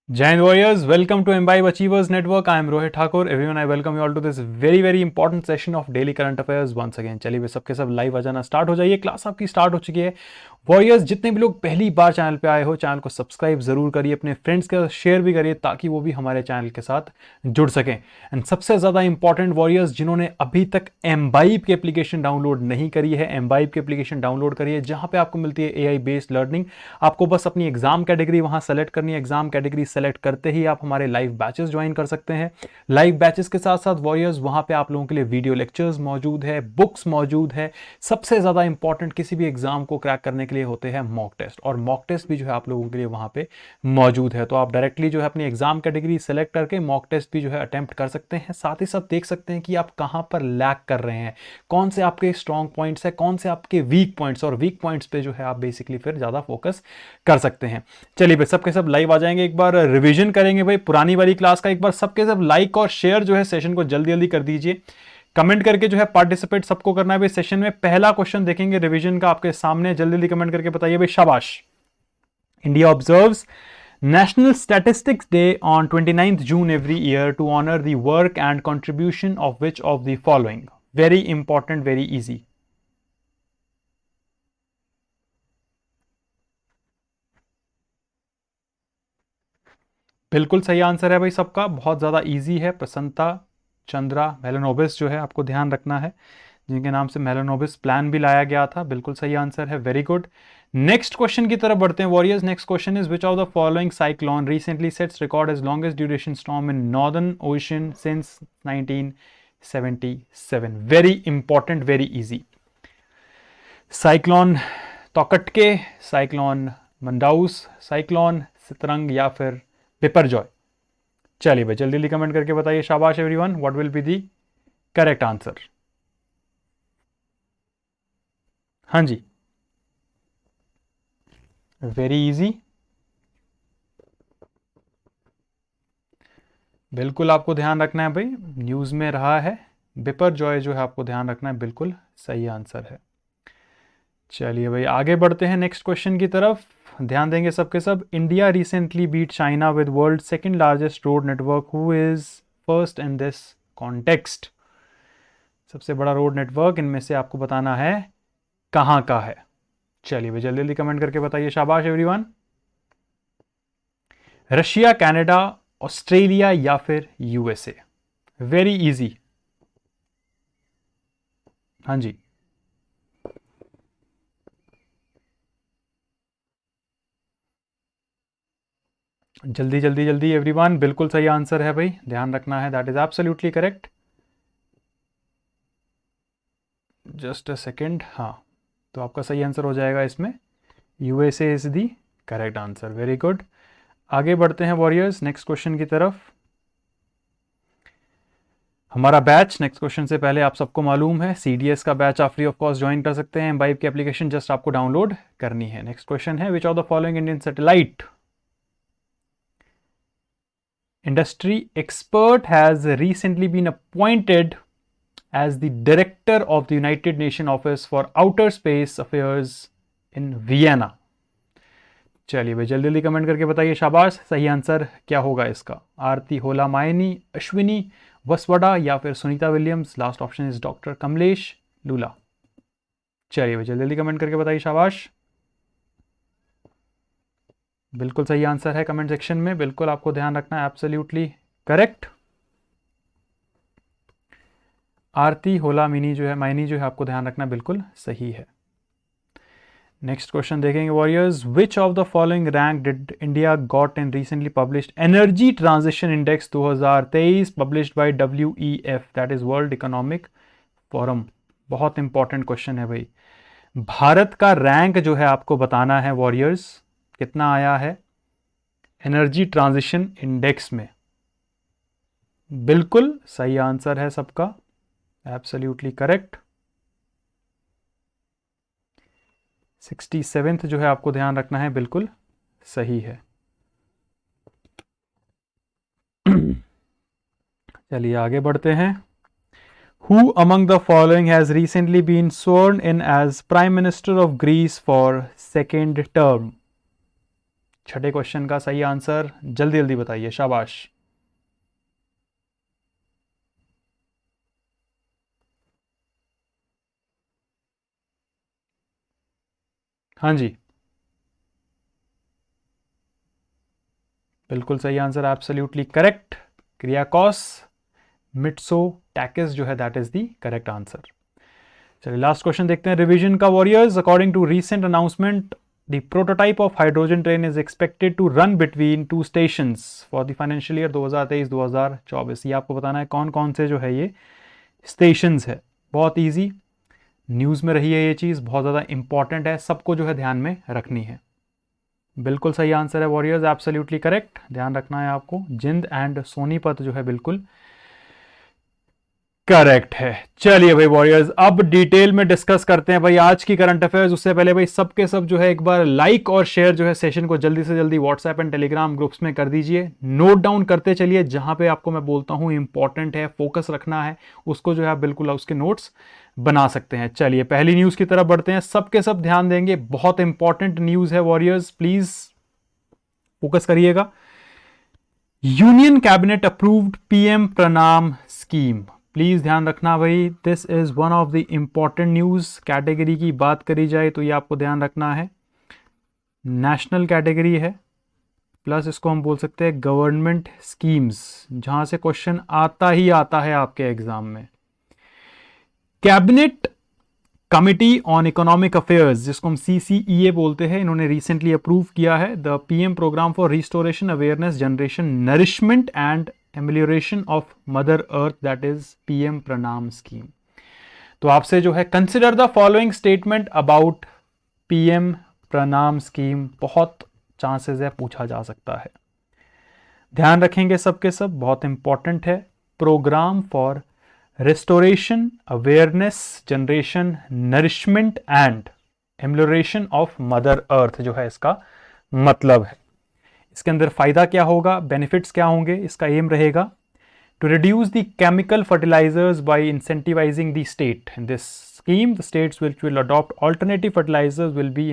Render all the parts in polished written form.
Giant Warriors, welcome to Imbibe Achievers Network. I am Rohit Thakur. Everyone, I welcome you all to this very important session of daily current affairs once again. चलिए वे सबके सब live आ जाना start हो जाइए. Class आपकी start हो चुकी है. वॉरियर्स, जितने भी लोग पहली बार चैनल पे आए हो, चैनल को सब्सक्राइब जरूर करिए, अपने फ्रेंड्स के साथ शेयर भी करिए ताकि वो भी हमारे चैनल के साथ जुड़ सकें. एंड सबसे ज्यादा इंपॉर्टेंट वॉरियर्स, जिन्होंने अभी तक एम्बाइब की एप्लीकेशन डाउनलोड नहीं करी है, एम्बाइब की एप्लीकेशन डाउनलोड करिए, जहां पे आपको मिलती है एआई बेस्ड लर्निंग. आपको बस अपनी एग्जाम कैटेगरी वहां सेलेक्ट करनी है. एग्जाम कैटेगरी सेलेक्ट करते ही आप हमारे लाइव बैचेस ज्वाइन कर सकते हैं. लाइव बैचेस के साथ साथ वॉरियर्स, वहां पे आप लोगों के लिए वीडियो लेक्चर्स मौजूद है, बुक्स मौजूद है. सबसे ज्यादा इंपॉर्टेंट किसी भी एग्जाम को क्रैक करने के लिए होते हैं मॉक टेस्ट, और मॉक टेस्ट भी जो है आप लोगों के लिए वहां पे मौजूद है. तो आप डायरेक्टली जो है अपनी एग्जाम कैटेगरी सेलेक्ट करके मॉक टेस्ट भी जो है अटेम्प्ट कर सकते हैं. साथ ही साथ देख सकते हैं कि आप कहां पर लैग कर रहे हैं, कौन से आपके स्ट्रॉन्ग पॉइंट्स है, कौन से आपके वीक पॉइंट्स, और वीक पॉइंट्स पे जो है आप बेसिकली फिर ज्यादा फोकस कर सकते हैं. चलिए भाई, सबके सब लाइव आ जाएंगे. एक बार रिवीजन करेंगे भाई पुरानी वाली क्लास का. एक बार सबके सब लाइक और शेयर जो है सेशन को जल्दी जल्दी कर दीजिए. कमेंट करके जो है पार्टिसिपेट सबको करना है भाई सेशन में. पहला क्वेश्चन देखेंगे रिवीजन का आपके सामने. जल्दी जल्दी कमेंट करके बताइए भाई. शाबाश. India observes National Statistics Day on 29th June every year to honor the work and contribution of which of the following? Very important, very easy. बिल्कुल सही आंसर है भाई सबका. बहुत ज़्यादा इजी है. प्रसन्नता चंद्रा मेलानोबिस जो है आपको ध्यान रखना है, जिनके नाम से मेलानोबिस प्लान भी लाया गया था. बिल्कुल सही आंसर है. Very good. नेक्स्ट क्वेश्चन की तरफ बढ़ते हैं warriors. Next question is which of the following cyclone recently sets record as longest duration storm in northern ocean since 1977. Very important, very easy. Cyclone Tauktae, cyclone Mandous, cyclone Sitrang, या फिर बिपरजॉय. चलिए भाई जल्दी जल्दी कमेंट करके बताइए. शाबाश everyone. What will be the correct answer? हाँ जी, वेरी इजी. बिल्कुल आपको ध्यान रखना है भाई, न्यूज में रहा है. बिपरजॉय जो है आपको ध्यान रखना है. बिल्कुल सही आंसर है. चलिए भाई आगे बढ़ते हैं नेक्स्ट क्वेश्चन की तरफ. ध्यान देंगे सबके सब. India recently beat China with world second largest road network. Who is first in this context? सबसे बड़ा रोड नेटवर्क इनमें से आपको बताना है कहां का है. चलिए भाई जल्दी जल्दी कमेंट करके बताइए. शाबाश एवरीवन. रशिया, कनाडा, ऑस्ट्रेलिया, या फिर यूएसए? Very easy. हाँ जी, जल्दी जल्दी जल्दी एवरीवन. बिल्कुल सही आंसर है भाई, ध्यान रखना है. That is absolutely correct. Just a second. हाँ, तो आपका सही आंसर हो जाएगा इसमें. USA is the correct answer. Very good. आगे बढ़ते हैं वॉरियर्स नेक्स्ट क्वेश्चन की तरफ. हमारा बैच नेक्स्ट क्वेश्चन से पहले आप सबको मालूम है, सीडीएस का बैच आप फ्री ऑफ कॉस्ट ज्वाइन कर सकते हैं. एम्बाइब की एप्लीकेशन जस्ट आपको डाउनलोड करनी है. नेक्स्ट क्वेश्चन है, विच of the following Indian satellite industry expert has recently been appointed as the director of the United Nations Office for Outer Space Affairs in Vienna? चलिए भाई जल्दी जल्दी comment करके बताइए. शाबाश. सही आंसर क्या होगा इसका? आरती होलामायनी, अश्विनी वसवड़ा, या फिर Sunita Williams. Last option is doctor Kamlesh Lulla. चलिए भाई जल्दी जल्दी कमेंट करके बताइए. शाबाश. बिल्कुल सही आंसर है कमेंट सेक्शन में. बिल्कुल आपको ध्यान रखना है. Absolutely correct. आरती होला मिनी जो है, मायनी जो है, आपको ध्यान रखना बिल्कुल सही है. नेक्स्ट क्वेश्चन देखेंगे warriors. Which of the following rank did India got in recently published energy transition index 2023 published by WEF, that is world economic forum. बहुत इंपॉर्टेंट क्वेश्चन है भाई. भारत का रैंक जो है आपको बताना है वॉरियर्स, कितना आया है एनर्जी ट्रांजिशन इंडेक्स में. बिल्कुल सही आंसर है सबका, एब्सोल्युटली करेक्ट। 67th जो है आपको ध्यान रखना है, बिल्कुल सही है। चलिए आगे बढ़ते हैं। Who among the following has recently been sworn in as Prime Minister of Greece for second term? छठे क्वेश्चन का सही आंसर जल्दी जल्दी बताइए, शाबाश। हाँ जी, बिल्कुल सही answer, absolutely correct. Kyriakos Mitsotakis जो है, that is the correct answer. चलिए लास्ट क्वेश्चन देखते हैं। रिवीजन का warriors, according to recent announcement the prototype of hydrogen train is expected to run between two stations for the financial year 2023-2024। ये आपको बताना है कौन कौन से जो है ये स्टेशंस है। बहुत इजी, न्यूज़ में रही है ये चीज़, बहुत ज़्यादा इंपॉर्टेंट है, सबको जो है ध्यान में रखनी है। बिल्कुल सही आंसर है वॉरियर्स, एब्सोल्युटली करेक्ट। ध्यान रखना है आपको, जिंद एंड सोनीपत जो है बिल्कुल करेक्ट है। चलिए भाई वॉरियर्स, अब डिटेल में डिस्कस करते हैं भाई आज की करंट अफेयर्स। उससे पहले भाई सबके सब जो है एक बार लाइक और शेयर जो है सेशन को जल्दी से जल्दी व्हाट्सएप एंड टेलीग्राम ग्रुप्स में कर दीजिए। नोट डाउन करते चलिए, जहां पे आपको मैं बोलता हूं इंपॉर्टेंट है, फोकस रखना है, उसको जो है आप बिल्कुल उसके नोट्स बना सकते हैं। चलिए पहली न्यूज की तरफ बढ़ते हैं, सबके सब ध्यान देंगे, बहुत इंपॉर्टेंट न्यूज है वॉरियर्स, प्लीज फोकस करिएगा। Union cabinet approved PM Pranam scheme. Please ध्यान रखना भाई, this is one of the important news. Category की बात करी जाए तो ये आपको ध्यान रखना है, नेशनल कैटेगरी है, प्लस इसको हम बोल सकते हैं गवर्नमेंट स्कीम्स, जहां से क्वेश्चन आता ही आता है आपके एग्जाम में। Cabinet committee on economic affairs, जिसको हम CCEA बोलते हैं, इन्होंने रिसेंटली अप्रूव किया है the PM programme for restoration awareness generation nourishment and amelioration of mother earth, that is PM Pranam scheme. तो आपसे जो है consider the following statement about PM Pranam scheme, बहुत चांसेस है पूछा जा सकता है, ध्यान रखेंगे सबके सब, बहुत इंपॉर्टेंट है। Program for restoration awareness generation nourishment and amelioration of mother earth जो है इसका मतलब है। इसके अंदर फायदा क्या होगा, बेनिफिट्स क्या होंगे, इसका एम रहेगा to reduce the chemical fertilisers by incentivising the state. In this scheme the states which will adopt alternative fertilizers will be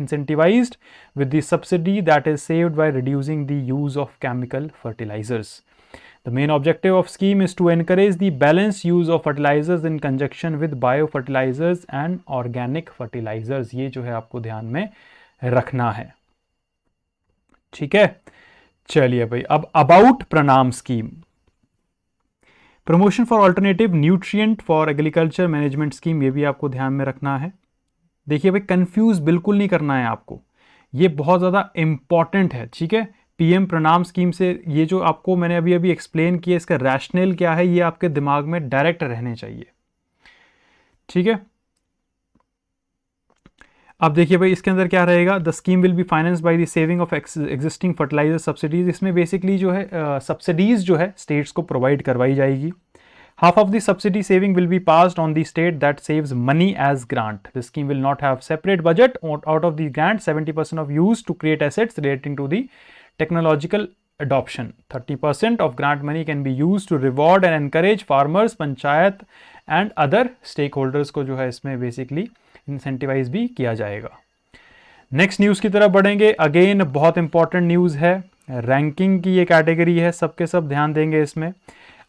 incentivized with the subsidy that is saved by reducing the use of chemical fertilizers. The main objective of scheme is to encourage the balanced use of fertilizers in conjunction with biofertilizers and organic fertilizers. ये जो है आपको ध्यान में रखना है, ठीक है। चलिए भाई, अब अबाउट प्रणाम scheme, promotion for alternative nutrient for agriculture management scheme, ये भी आपको ध्यान में रखना है। देखिए भाई, कंफ्यूज बिल्कुल नहीं करना है आपको, ये बहुत ज़्यादा इंपॉर्टेंट है, ठीक है। पीएम प्रणाम स्कीम से ये जो आपको मैंने अभी अभी एक्सप्लेन किया, इसका रैशनल क्या है, ये आपके दिमाग में डायरेक्ट रहने चाहिए, ठीक है। अब देखिए भाई, इसके अंदर क्या रहेगा, the scheme will be finance by the saving of existing fertiliser subsidies. इसमें बेसिकली जो है सब्सिडीज जो है स्टेट्स को प्रोवाइड करवाई जाएगी। Half of the subsidy saving will be passed on the state that saves money as grant. The scheme will not have separate budget. Out of the grant, 70% of used to create assets relating to the technological adoption. 30% of grant money can be used to reward and encourage farmers, panchayat and other stakeholders को जो है इसमें basically incentivize भी किया जाएगा। Next news की तरफ बढ़ेंगे, अगेन बहुत इंपॉर्टेंट न्यूज़ है, रैंकिंग की ये कैटेगरी है, सबके सब ध्यान देंगे इसमें।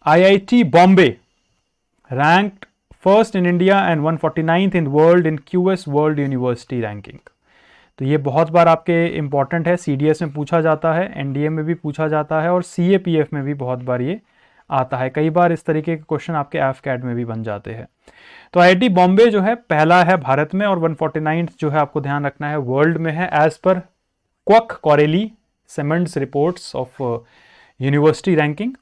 IIT Bombay ranked first in India and 149th in world in QS World University Ranking। तो ये बहुत बार आपके इंपॉर्टेंट है, CDS में पूछा जाता है, NDA में भी पूछा जाता है और CAPF में भी बहुत बार ये आता है। कई बार इस तरीके के क्वेश्चन आपके AFCAT में भी बन जाते हैं। तो IIT बॉम्बे जो है पहला है भारत में और 149th जो है आपको ध्यान रखना है वर्ल्ड में है, as per Quacquarelli Symonds reports of university ranking.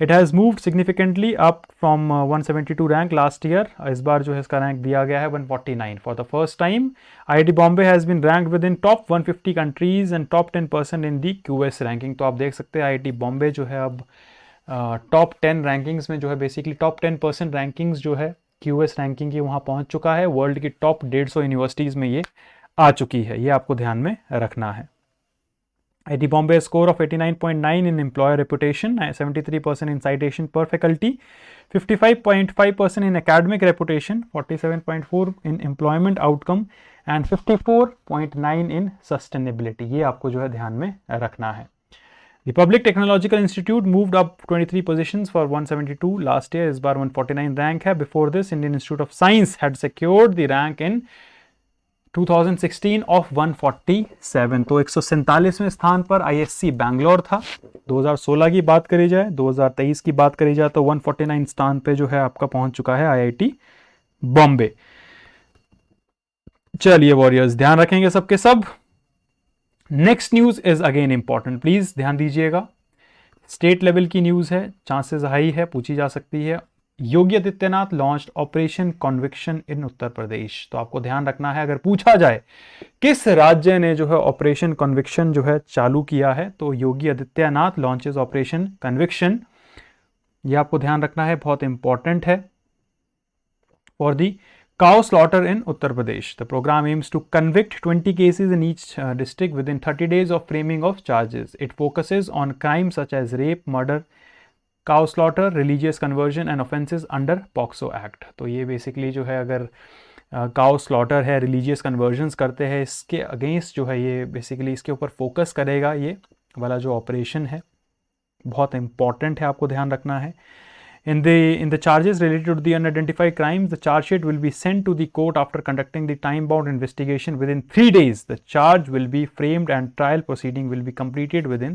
It has moved significantly up from 172 rank last year. इस बार जो है इसका रैंक दिया गया है 149 for the first time. IIT Bombay has been ranked within top 150 countries and top 10% in the QS ranking. तो आप देख सकते हैं IIT Bombay जो है अब टॉप 10 रैंकिंग्स में जो है बेसिकली टॉप 10% रैंकिंग्स जो है QS रैंकिंग की वहाँ पहुँच चुका है। वर्ल्ड की टॉप 150 यूनिवर्सिटीज़ में ये आ चुकी है, ये आपको ध्यान में रखना है। IIT Bombay score of 89.9 in employer reputation, 73% in citation per faculty, 55.5% in academic reputation, 47.4 in employment outcome and 54.9 in sustainability। ये आपको जो है ध्यान में रखना है। The Public Technological Institute moved up 23 positions for 172 last year, इस बार 149 रैंक है। Before this, Indian Institute of Science had secured the rank in 2016 of 147, तो 147वें स्थान पर ISC बैंगलोर था। 2016 की बात करी जाए, 2023 की बात करी जाए तो 149 स्थान पे जो है आपका पहुंच चुका है IIT बॉम्बे। चलिए वॉरियर्स, ध्यान रखेंगे सबके सब। Next news is again important, please ध्यान दीजिएगा। स्टेट लेवल की न्यूज है, चांसेस हाई है पूछी जा सकती है। Yogi Adityanath launched operation conviction in Uttar Pradesh, तो आपको ध्यान रखना है अगर पूछा जाए किस राज्य ने जो है ऑपरेशन कन्विक्शन जो है चालू किया है, तो Yogi Adityanath launches operation conviction, ये आपको ध्यान रखना है, बहुत इंपॉर्टेंट है। For the cow slaughter in Uttar Pradesh, the program aims to convict 20 cases in each district within 30 days of framing of charges. It focuses on crimes such as rape, murder, cow slaughter, religious conversion and offenses under POCSO Act। तो ये basically जो है अगर cow slaughter है, religious convergence करते हैं, इसके against जो है ये बेसिकली इसके ऊपर फोकस करेगा। ये वाला जो ऑपरेशन है बहुत इंपॉर्टेंट है, आपको ध्यान रखना है। In the charges related to the unidentified crimes, the charge sheet will be sent to the court after conducting the time-bound investigation within 3 days. The charge will be framed and trial proceeding will be completed within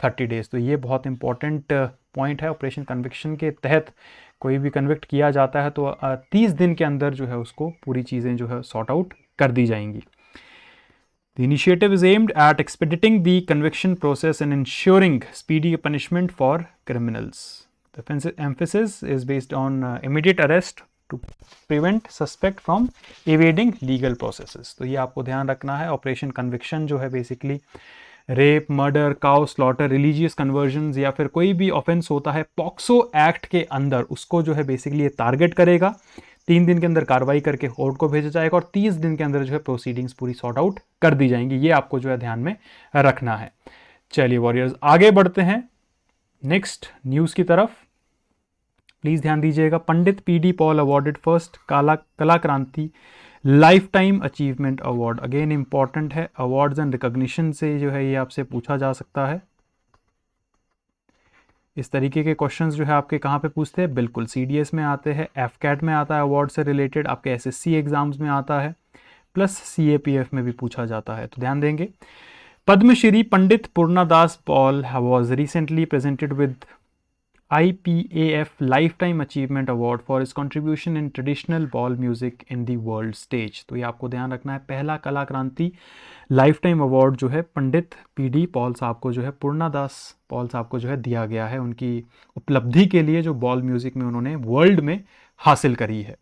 30 days। तो ये बहुत important point है। Operation conviction के तहत कोई भी convict किया जाता है तो 30 दिन के अंदर जो है उसको पूरी चीज़ें जो है सॉर्ट आउट कर दी जाएंगी। The initiative is aimed at expediting the conviction process and ensuring speedy punishment for criminals। The emphasis is based on immediate arrest to prevent suspect from evading legal processes। तो ये आपको ध्यान रखना है। Operation conviction जो है basically rape, murder, cow slaughter, religious convergence या फिर कोई भी ऑफेंस होता है पॉक्सो एक्ट के अंदर, उसको जो है बेसिकली ये टारगेट करेगा। 3 दिन के अंदर कार्रवाई करके कोर्ट को भेजा जाएगा और 30 दिन के अंदर जो है प्रोसीडिंग्स पूरी सॉर्ट आउट कर दी जाएंगी। ये आपको जो है ध्यान में रखना है। चलिए वॉरियर्स, आगे बढ़ते हैं नेक्स्ट न्यूज की तरफ। प्लीज ध्यान दीजिएगा। पंडित PD पॉल अवॉर्डेड फर्स्ट कला क्रांति life time achievement award. Again important है, अवार्ड्स एंड रिकॉग्निशन से जो है ये आपसे पूछा जा सकता है। इस तरीके के क्वेश्चंस जो है आपके कहाँ पे पूछते हैं, बिल्कुल CDS में आते हैं, FCAT में आता है अवार्ड से रिलेटेड, आपके SSC एग्जाम्स में आता है, प्लस CAPF में भी पूछा जाता है, तो ध्यान देंगे। Padma Shri Pandit Purnadas Baul was recently presented with IPAF Lifetime Achievement Award for his contribution in traditional ball music in the world stage। तो ये आपको ध्यान रखना है। पहला कला क्रांति लाइफ टाइम अवार्ड जो है पंडित PD पॉल साहब को जो है, पूर्णादास पॉल साहब को जो है दिया गया है उनकी उपलब्धि के लिए जो बॉल म्यूजिक में उन्होंने वर्ल्ड में हासिल करी है।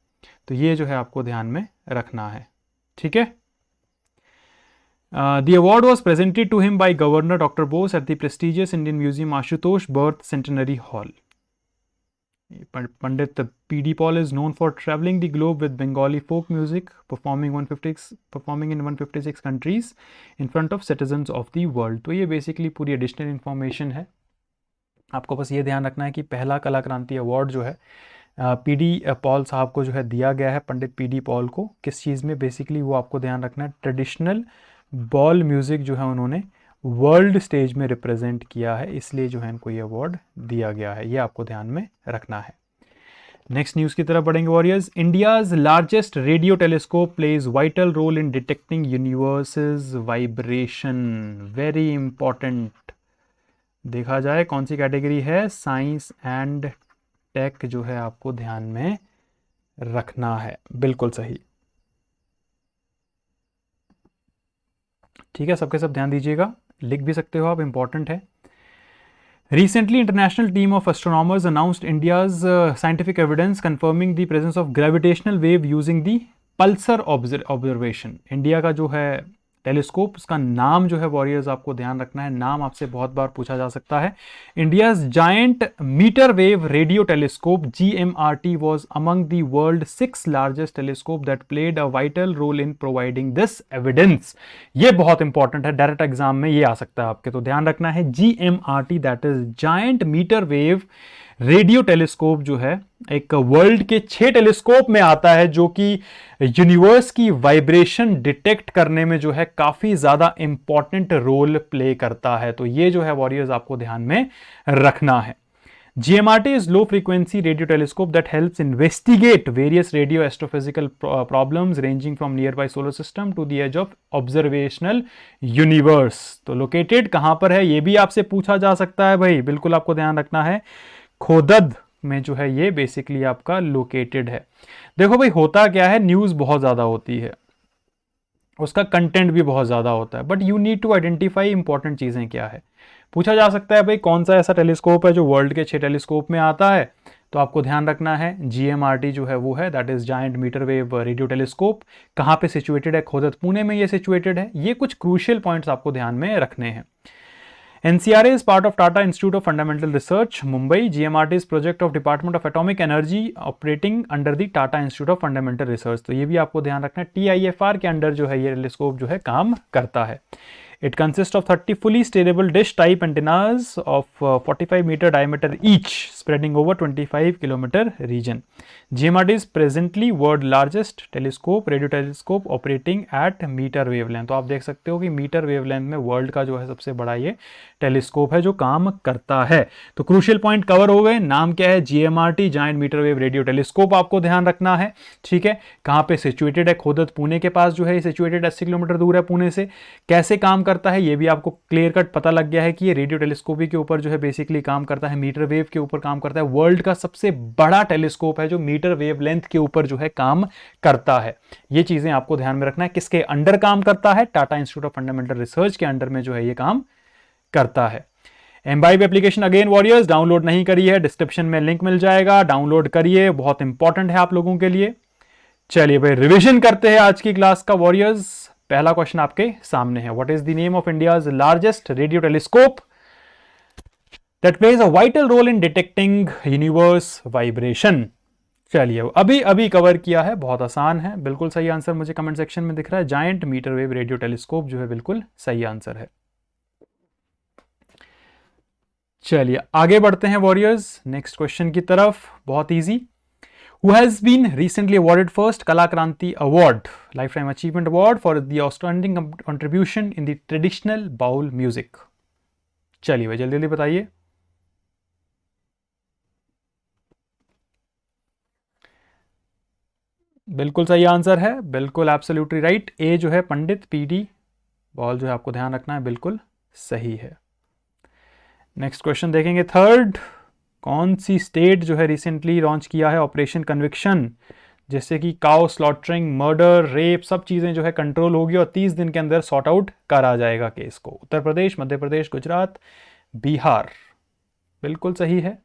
तो ये जो है आपको ध्यान में रखना है, ठीक है। The award was presented to him by Governor Dr. Bose at the prestigious Indian Museum Ashutosh Birth Centenary Hall। Pandit PD Paul is known for traveling the globe with Bengali folk music, performing in 156 countries in front of citizens of the world। तो ये basically पूरी additional information है। आपको बस ये ध्यान रखना है कि पहला कला क्रांति अवार्ड जो है PD पॉल साहब को जो है दिया गया है, पंडित PD पॉल को, किस चीज़ में बेसिकली वो आपको ध्यान रखना है। ट्रेडिशनल बॉल म्यूज़िक जो है उन्होंने वर्ल्ड स्टेज में रिप्रेजेंट किया है, इसलिए जो है इनको ये अवार्ड दिया गया है, ये आपको ध्यान में रखना है। नेक्स्ट न्यूज़ की तरफ बढ़ेंगे warriors. India's largest radio telescope plays vital role in detecting universe's vibration. Very important. देखा जाए कौन सी कैटेगरी है, साइंस एंड टेक जो है आपको ध्यान में रखना है, बिल्कुल सही, ठीक है। सबके सब ध्यान दीजिएगा, लिख भी सकते हो आप, इंपॉर्टेंट है। Recently, international team of astronomers announced India's scientific evidence confirming the presence of gravitational wave using the pulsar observation। India का जो है टेलीस्कोप, उसका नाम जो है वॉरियर्स आपको ध्यान रखना है, नाम आपसे बहुत बार पूछा जा सकता है। India's giant metre wave radio telescope GMRT was among the world's 6 largest telescope that played a vital role in providing this evidence। ये बहुत इंपॉर्टेंट है, डायरेक्ट एग्जाम में ये आ सकता है आपके, तो ध्यान रखना है। GMRT that is giant metre wave radio telescope जो है एक वर्ल्ड के 6 टेलीस्कोप में आता है, जो कि यूनिवर्स की वाइब्रेशन डिटेक्ट करने में जो है काफी ज्यादा इंपॉर्टेंट रोल प्ले करता है। तो ये जो है वॉरियर्स आपको ध्यान में रखना है। GMRT is low frequency radio telescope that helps investigate various radio astrophysical problems ranging from nearby solar system to the edge of observational universe। तो लोकेटेड कहां पर है ये भी आपसे पूछा जा सकता है भाई, बिल्कुल आपको ध्यान रखना है। खोदद में जो है ये बेसिकली आपका लोकेटेड है। देखो भाई होता क्या है, न्यूज बहुत ज्यादा होती है, उसका कंटेंट भी बहुत ज्यादा होता है, but you need to identify important चीजें क्या है। पूछा जा सकता है भाई कौन सा ऐसा टेलीस्कोप है जो वर्ल्ड के 6 टेलीस्कोप में आता है, तो आपको ध्यान रखना है GMRT जो है वो है, that is giant metre wave radio telescope. कहां पे सिचुएटेड है, खोदत पुणे में ये सिचुएटेड है। ये कुछ क्रूशियल पॉइंट्स आपको ध्यान में रखने हैं। NCRA is part of Tata Institute of Fundamental Research, Mumbai। GMRT is project of Department of Atomic Energy operating under the Tata Institute of Fundamental Research। तो ये भी आपको ध्यान रखना है, TIFR के अंडर जो है ये टेलीस्कोप जो है काम करता है। It consists of 30 fully steerable dish type antennas of 45 meter diameter each, spreading over 25 kilometer region। GMRT is presently world largest telescope, radio telescope operating at meter wavelength। तो आप देख सकते हो कि मीटर वेवलेंथ में वर्ल्ड का जो है सबसे बड़ा ये टेलीस्कोप है जो काम करता है। तो क्रूशियल पॉइंट कवर हो गए। नाम क्या है, GMRT giant metre wave radio telescope आपको ध्यान रखना है, ठीक है। कहाँ पे सिचुएटेड है, खोदत पुणे के पास जो है सिचुएटेड 80 किलोमीटर दूर है पुणे से। कैसे काम करता है ये भी आपको क्लियर कट पता लग गया है कि ये रेडियो टेलीस्कोपी के ऊपर जो है बेसिकली काम करता है, मीटर वेव के ऊपर काम करता है। वर्ल्ड का सबसे बड़ा टेलीस्कोप है जो मीटर वेवलेंथ के ऊपर जो है काम करता है। ये चीजें आपको ध्यान में रखना है। किसके अंडर काम करता है, Tata institute of fundamental research के अंडर में जो है ये काम करता है। Imbibe application again warriors download नहीं करी है, डिस्क्रिप्शन में लिंक मिल जाएगा, डाउनलोड करिए, बहुत इंपॉर्टेंट है आप लोगों के लिए। चलिए भाई रिवीजन करते हैं आज की क्लास का वॉरियर्स। पहला क्वेश्चन आपके सामने है, what is the name of India's largest radio telescope that plays a vital role in detecting universe vibration. चलिए अभी अभी कवर किया है, बहुत आसान है। बिल्कुल सही आंसर मुझे कमेंट सेक्शन में दिख रहा है, giant metre wave radio telescope जो है बिल्कुल सही आंसर है। चलिए आगे बढ़ते हैं वॉरियर्स नेक्स्ट क्वेश्चन की तरफ, बहुत easy. Who has been recently awarded first Kala Kranti Award, Lifetime Achievement Award for the outstanding contribution in the traditional baul music? चलिए भाई जल्दी जल्दी बताइए। बिल्कुल सही आंसर है, बिल्कुल एब्सोल्युटली राइट। ए जो है पंडित PD बॉल जो है आपको ध्यान रखना है, बिल्कुल सही है। नेक्स्ट क्वेश्चन देखेंगे थर्ड। कौन सी स्टेट जो है रिसेंटली लॉन्च किया है ऑपरेशन कन्विक्शन, जिससे कि काउ स्लॉटरिंग, मर्डर, रेप सब चीज़ें जो है कंट्रोल होगी और 30 दिन के अंदर सॉर्ट आउट करा जाएगा केस को? उत्तर प्रदेश, मध्य प्रदेश, गुजरात, बिहार। बिल्कुल सही है,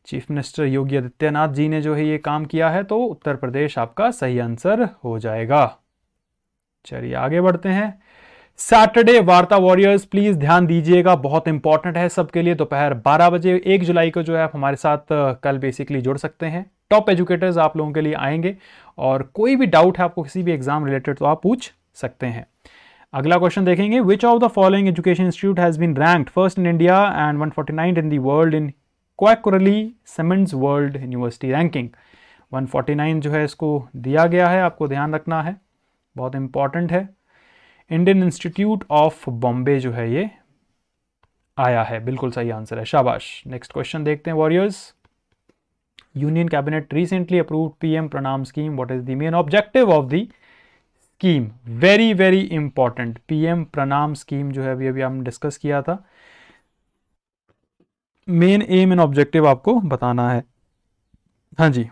चीफ मिनिस्टर योगी आदित्यनाथ जी ने जो है ये काम किया है, तो उत्तर प्रदेश आपका सही आंसर हो जाएगा। चलिए आगे बढ़ते हैं। सैटरडे वार्ता वॉरियर्स प्लीज ध्यान दीजिएगा, बहुत इंपॉर्टेंट है सबके लिए। दोपहर 12 बजे 1 जुलाई को जो है आप हमारे साथ कल बेसिकली जुड़ सकते हैं। टॉप एजुकेटर्स आप लोगों के लिए आएंगे और कोई भी डाउट है आपको किसी भी एग्जाम रिलेटेड तो आप पूछ सकते हैं। अगला क्वेश्चन देखेंगे, which of the following education institute has been ranked first in India and 149 in the world in Quacquarelli Symonds world university ranking? 149 जो है इसको दिया गया है, आपको ध्यान रखना है, बहुत इंपॉर्टेंट है। इंडियन इंस्टीट्यूट ऑफ बॉम्बे जो है ये आया है, बिल्कुल सही आंसर है, शाबाश। नेक्स्ट क्वेश्चन देखते हैं warriors. Union cabinet recently approved PM प्रणाम scheme, what is the main objective of the scheme? Very very important, PM प्रणाम स्कीम जो है अभी अभी हमने डिस्कस किया था। मेन एम एंड ऑब्जेक्टिव आपको बताना है। हाँ जी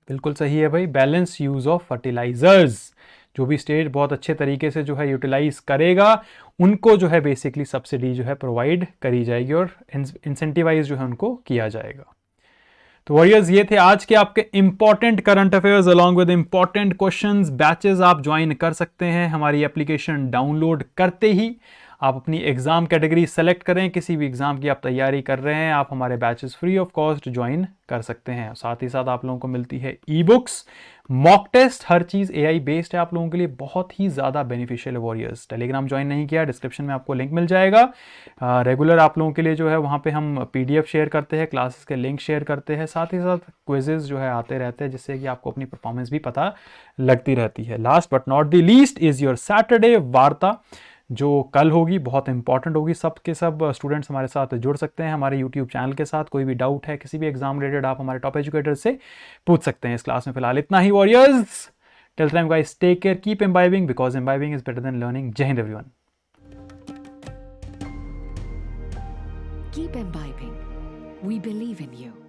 बिल्कुल सही है भाई, बैलेंस यूज ऑफ फर्टिलाइजर्स। जो भी स्टेट बहुत अच्छे तरीके से जो है यूटिलाइज करेगा उनको जो है बेसिकली सब्सिडी जो है प्रोवाइड करी जाएगी और इंसेंटिवाइज जो है उनको किया जाएगा। तो वॉरियर्स, ये थे आज के आपके important current affairs along with important questions. Batches आप ज्वाइन कर सकते हैं हमारी एप्लीकेशन डाउनलोड करते ही। आप अपनी एग्जाम कैटेगरी सेलेक्ट करें, किसी भी एग्जाम की आप तैयारी कर रहे हैं, आप हमारे batches free of cost join कर सकते हैं। साथ ही साथ आप लोगों को मिलती है ई बुक्स, मॉक टेस्ट, हर चीज़ AI बेस्ड है आप लोगों के लिए, बहुत ही ज़्यादा बेनिफिशियल है वॉरियर्स। टेलीग्राम ज्वाइन नहीं किया, डिस्क्रिप्शन में आपको लिंक मिल जाएगा। रेगुलर आप लोगों के लिए जो है वहाँ पे हम PDF शेयर करते हैं, क्लासेस के लिंक शेयर करते हैं, साथ ही साथ क्विजेज जो है आते रहते हैं, जिससे कि आपको अपनी परफॉर्मेंस भी पता लगती रहती है। Last but not the least is your Saturday वार्ता, जो कल होगी, बहुत इंपॉर्टेंट होगी। सब के सब स्टूडेंट्स हमारे साथ जुड़ सकते हैं हमारे यूट्यूब चैनल के साथ। कोई भी डाउट है किसी भी एग्जाम रिलेटेड, आप हमारे टॉप एजुकेटर से पूछ सकते हैं। इस क्लास में फिलहाल इतना ही warriors. Till time guys, take care, keep imbibing because imbibing is better than learning. Jai Hind everyone. Keep imbibing. We believe in you.